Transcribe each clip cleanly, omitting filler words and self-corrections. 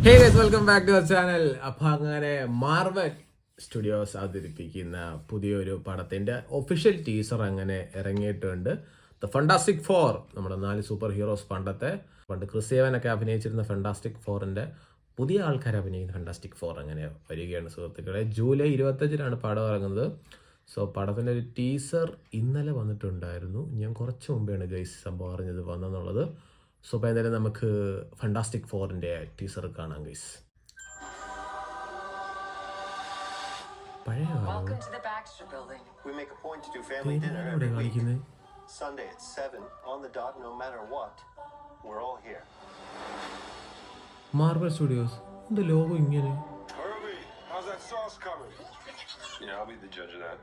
Hey guys, welcome back to our channel. അപ്പം അങ്ങനെ Marvel studios അവതരിപ്പിക്കുന്ന പുതിയൊരു പടത്തിൻ്റെ ഒഫീഷ്യൽ ടീസർ അങ്ങനെ ഇറങ്ങിയിട്ടുണ്ട്. ദ ഫണ്ടാസ്റ്റിക് ഫോർ, നമ്മുടെ 4 സൂപ്പർ ഹീറോസ് പണ്ട് ക്രിസ് ഏവനൊക്കെ അഭിനയിച്ചിരുന്ന ഫണ്ടാസ്റ്റിക് ഫോറിൻ്റെ പുതിയ ആൾക്കാർ അഭിനയിക്കുന്ന ഫണ്ടാസ്റ്റിക് ഫോർ അങ്ങനെ വരികയാണ് സുഹൃത്തുക്കളെ. ജൂലൈ 25-നാണ് പടം ഇറങ്ങുന്നത്. സോ പടത്തിൻ്റെ ഒരു ടീസർ ഇന്നലെ വന്നിട്ടുണ്ടായിരുന്നു. ഞാൻ കുറച്ച് മുമ്പാണ് ഗൈസ് സംഭവം അറിഞ്ഞത് വന്നെന്നുള്ളത്. സോ അപ്പോൾ എന്തായാലും നമുക്ക് ഫണ്ടാസ്റ്റിക് ഫോറിൻ്റെ ടീസർ കാണാം ഗൈസ്. പഴയ കാണിക്കുന്നത് Sunday at 7 on the dot, no matter what. We're all here. Marvel studios എന്താ ലോഗോ ഇങ്ങനെ? Herbie, how's that sauce coming? Yeah, I'll be the judge of that.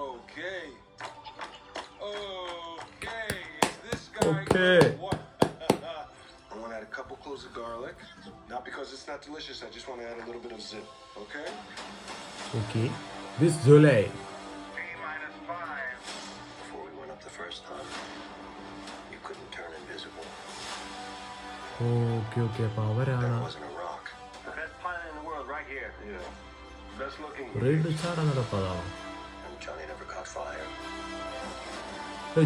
Okay. Is this guy Okay. what? I want to add a couple cloves of garlic. Not because it's not delicious, I just want to add a little bit of zip. Okay? Okay. This July. -5. Before we went up the first time, you couldn't turn invisible. Okay. അപ്പോൾ അവരാണ് There wasn't a rock. The best pilot in the world right here. Yeah. Best looking. Red റിച്ചാർഡാണ് പദം. And Johnny never caught fire.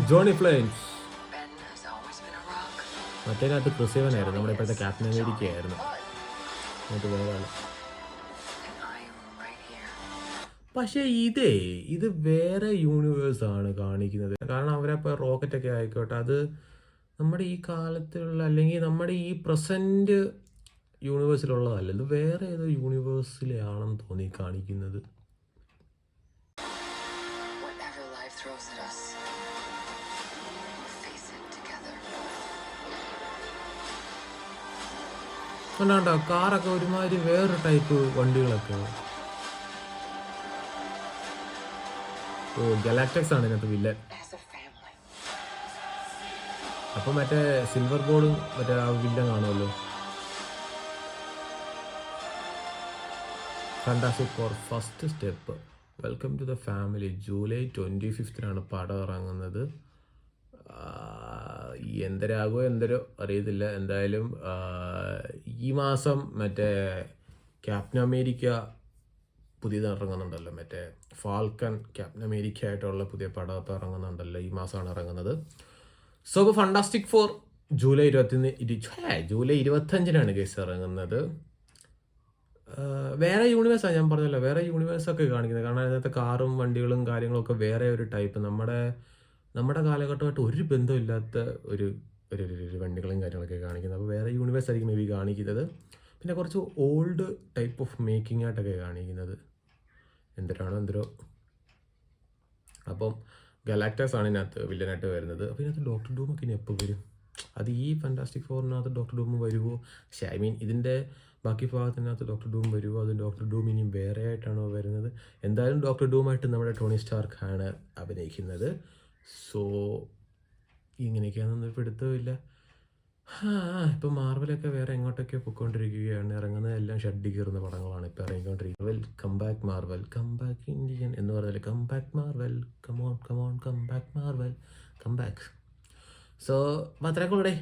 Johnny flames. Ben has always been a rock. മറ്റേതിനകത്ത് Chris ഏവനായിരുന്നു, നമ്മുടെ ഇപ്പോഴത്തെ captain America ആയിരുന്നു. എന്നിട്ട് വേറെ And I am right here. പക്ഷേ ഇത് വേറെ യൂണിവേഴ്സാണ് കാണിക്കുന്നത്. കാരണം അവരപ്പോൾ റോക്കറ്റൊക്കെ ആയിക്കോട്ടെ, അത് നമ്മുടെ ഈ കാലത്തുള്ള അല്ലെങ്കിൽ നമ്മുടെ ഈ പ്രസൻറ്റ് യൂണിവേഴ്സിലുള്ളതല്ല. ഇത് വേറെ ഏതോ യൂണിവേഴ്സിലാണെന്ന് തോന്നി കാണിക്കുന്നത്. Whatever life throws at us, we'll face it together. അല്ലാണ്ടോ കാറൊക്കെ ഒരുമാതിരി വേറൊരു ടൈപ്പ് വണ്ടികളൊക്കെ. ഓ, ഗലാക്ടക്സ് ആണ് ഇതിനകത്ത് വില്ലൻ. As a family. അപ്പം മറ്റേ സിൽവർ ബോളും മറ്റേ ആ വില്ലൻ കാണുമല്ലോ. Fantastic four first step, welcome to the family. July 25-നാണ് പടം ഇറങ്ങുന്നത്. എന്തരാകോ എന്തരോ അറിയത്തില്ല. എന്തായാലും ഈ മാസം മറ്റേ ക്യാപ്റ്റൻ അമേരിക്ക പുതിയത് ഇറങ്ങുന്നുണ്ടല്ലോ, മറ്റേ ഫാൽക്കൺ ക്യാപ്റ്റൻ അമേരിക്ക ആയിട്ടുള്ള പുതിയ പടമൊക്കെ ഇറങ്ങുന്നുണ്ടല്ലോ, ഈ മാസമാണ് ഇറങ്ങുന്നത്. സോ ഇപ്പോൾ ഫണ്ടാസ്റ്റിക് ഫോർ ജൂലൈ 25-നാണ് കേസ് ഇറങ്ങുന്നത്. വേറെ യൂണിവേഴ്സാണ്, ഞാൻ പറഞ്ഞല്ലോ, വേറെ യൂണിവേഴ്സൊക്കെ കാണിക്കുന്നത്. കാരണം അതിനകത്ത് കാറും വണ്ടികളും കാര്യങ്ങളൊക്കെ വേറെ ഒരു ടൈപ്പ്, നമ്മുടെ കാലഘട്ടമായിട്ട് ഒരു ബന്ധമില്ലാത്ത ഒരു വണ്ടികളും കാര്യങ്ങളൊക്കെ കാണിക്കുന്നത്. അപ്പോൾ വേറെ യൂണിവേഴ്സ് ആയിരിക്കും മേ ബി കാണിക്കുന്നത്. പിന്നെ കുറച്ച് ഓൾഡ് ടൈപ്പ് ഓഫ് മേക്കിംഗ് ആയിട്ടൊക്കെ കാണിക്കുന്നത്. എന്തരോ. അപ്പം ഗലാക്ടസ് ആണ് ഇതിനകത്ത് വില്ലനായിട്ട് വരുന്നത്. അപ്പോൾ ഇതിനകത്ത് ഡോക്ടർ ഡൂമൊക്കെ ഇനി എപ്പോൾ വരും? അത് ഈ ഫാന്റാസ്റ്റിക് ഫോറിനകത്ത് ഡോക്ടർ ഡൂം വരുമോ? പക്ഷേ ഇതിൻ്റെ ബാക്കി ഭാഗത്തിനകത്ത് ഡോക്ടർ ഡൂം വരുമോ? അത് ഡോക്ടർ ഡൂം ഇനിയും വേറെ ആയിട്ടാണോ വരുന്നത്? എന്തായാലും ഡോക്ടർ ഡൂമായിട്ട് നമ്മുടെ ടോണി സ്റ്റാർക്കാണ് അഭിനയിക്കുന്നത്. സോ ഇങ്ങനെയൊക്കെയാണെന്നൊന്നും ഇപ്പോൾ എടുത്തതില്ല. ഇപ്പോൾ മാർവലൊക്കെ വേറെ എങ്ങോട്ടൊക്കെ പൊയ്ക്കൊണ്ടിരിക്കുകയാണ്. ഇറങ്ങുന്നതെല്ലാം ഷഡ്ഡി കയറുന്ന പടങ്ങളാണ് ഇപ്പോൾ ഇറങ്ങിക്കൊണ്ടിരിക്കുന്നത്. Welcome back Marvel, come back Indian എന്ന് പറഞ്ഞാൽ come back Marvel, come on come back Marvel, come back. So അത്രയൊക്കെ ഉള്ളേ.